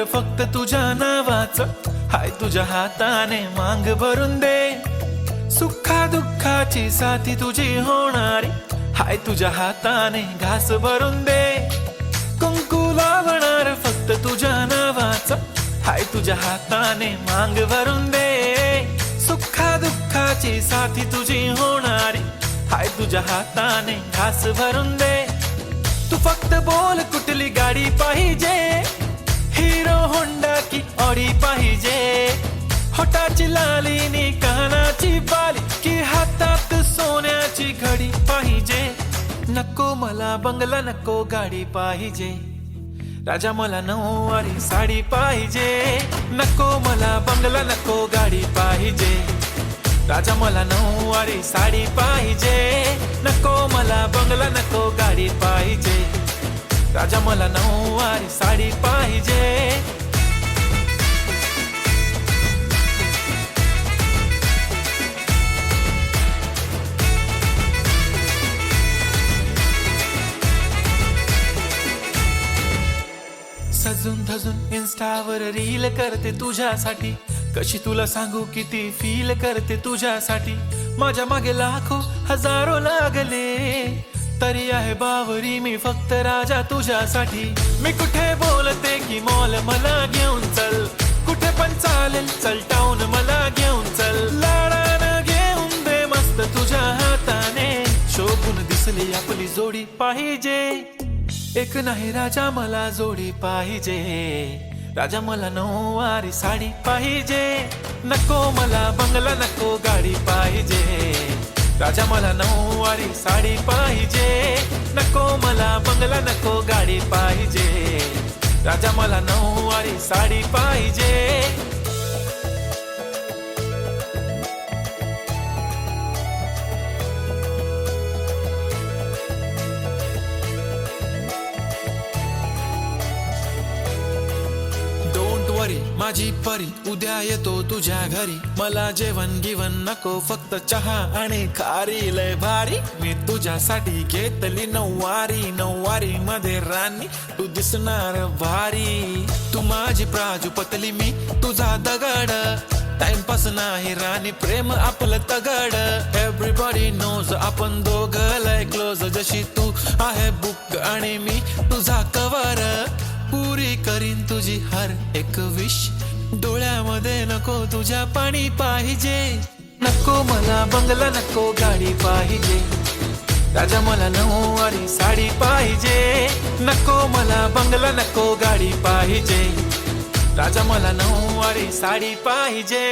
फक्त तुझ्या नावाचं, हाय तुझ्या हाताने मांग भरून दे. सुखा दुःखाची साथी तुझी होणारी, हाय तुझ्या हाताने घास भरून दे. कुंकू लावणार फक्त तुझ्या नावाचं, हाय तुझ्या हाताने मांग भरून दे. सुखा दुःखाची साथी तुझी होणारी, हाय तुझ्या हाताने घास भरून दे. तू फक्त बोल कुठली गाडी पाहिजे, हिरो होंडा की ऑडी पाहिजे. होटाची लाली नी कानाची बाली, की हातात सोन्याची घडी पाहिजे. नको मला बंगला, नको गाडी पाहिजे. राजा मला नऊवारी साडी पाहिजे. नको मला बंगला, नको गाडी पाहिजे. राजा मला नऊवारी साडी पाहिजे. नको मला बंगला, नको गाडी पाहिजे. राजा मला नऊवारी साडी पाहिजे. सजून धजून इन्स्टावर रील करते तुझ्यासाठी, कशी तुला सांगू किती फील करते तुझ्यासाठी. माझ्या मागे लाखो हजारो लागले, तरी आहे बावरी मी फक्त राजा तुझ्यासाठी. मी कुठे बोलते की मॉल मला घेऊन चल, कुठे पण चालेल चल टाऊन मला घेऊन चल. लाडानं घेऊन दे मस्त तुझ्या हाताने, शोभून दिसली आपली जोडी पाहिजे. एक नाही राजा मला जोडी पाहिजे. राजा मला नऊवारी साडी पाहिजे. नको मला बंगला, नको गाडी पाहिजे. राजा मला नऊवारी साडी पाहिजे. नको मला बंगला, नको गाडी पाहिजे. राजा मला नऊवारी साडी पाहिजे. माझी परी उद्या येतो तुझ्या घरी. मला जेवण गिवण नको, फक्त चहा आणि खारी. लय भारी मी तुझ्यासाठी घेतली नऊवारी. नऊवारी मध्ये राणी तू दिसणार भारी. तू माझी प्राजूपतली, मी तुझा दगड. टाइमपास नाही राणी, प्रेम आपलं तगड. एव्हरीबॉडी नोज आपण दोघं लय क्लोज. जशी तू आहे बुक आणि मी तुझा कवर. पुरी करीन तुझी हर एक विश. डोळ्यामध्ये नको तुझ्या पाणी पाहिजे. नको मला बंगला, नको गाडी पाहिजे. राजा मला नऊवारी साडी पाहिजे. नको मला बंगला, नको गाडी पाहिजे. राजा मला नऊवारी साडी पाहिजे.